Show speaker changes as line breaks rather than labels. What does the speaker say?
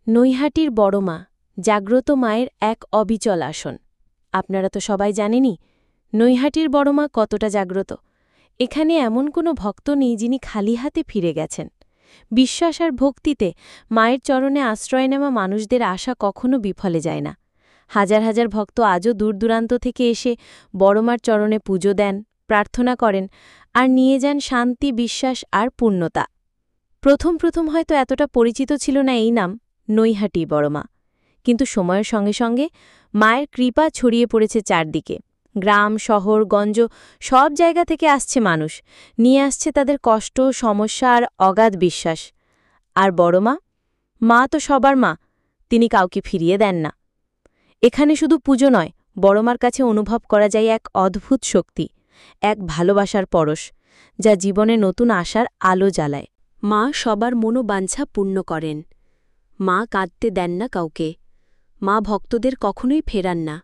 নৈহাটির বড় মা, জাগ্রত মায়ের এক অবিচল আসন। আপনারা তো সবাই জানেনই নৈহাটির বড় মা কতটা জাগ্রত। এখানে এমন কোনো ভক্ত নেই যিনি খালি হাতে ফিরে গেছেন। বিশ্বাস আর ভক্তিতে মায়ের চরণে আশ্রয় নেওয়া মানুষদের আশা কখনো বিফলে যায় না। হাজার হাজার ভক্ত আজও দূরদূরান্ত থেকে এসে বড়মার চরণে পুজো দেন, প্রার্থনা করেন আর নিয়ে যান শান্তি, বিশ্বাস আর পূর্ণতা। প্রথম প্রথম হয়তো এতটা পরিচিত ছিল না এই নাম নৈহাটি বড়মা, কিন্তু সময়ের সঙ্গে সঙ্গে মায়ের কৃপা ছড়িয়ে পড়েছে চারদিকে। গ্রাম, শহর, গঞ্জ সব জায়গা থেকে আসছে মানুষ, নিয়ে আসছে তাদের কষ্ট, সমস্যা আর অগাধ বিশ্বাস। আর বড়মা, মা তো সবার মা, তিনি কাউকে ফিরিয়ে দেন না। এখানে শুধু পুজো নয়, বড়মার কাছে অনুভব করা যায় এক অদ্ভুত শক্তি, এক ভালোবাসার পরশ, যা জীবনে নতুন আশার আলো জ্বালায়। মা সবার মনোবাঞ্ছা পূর্ণ করেন। মা কাঁদতে দেন না কাউকে। মা ভক্তদের কখনোই ফেরান না।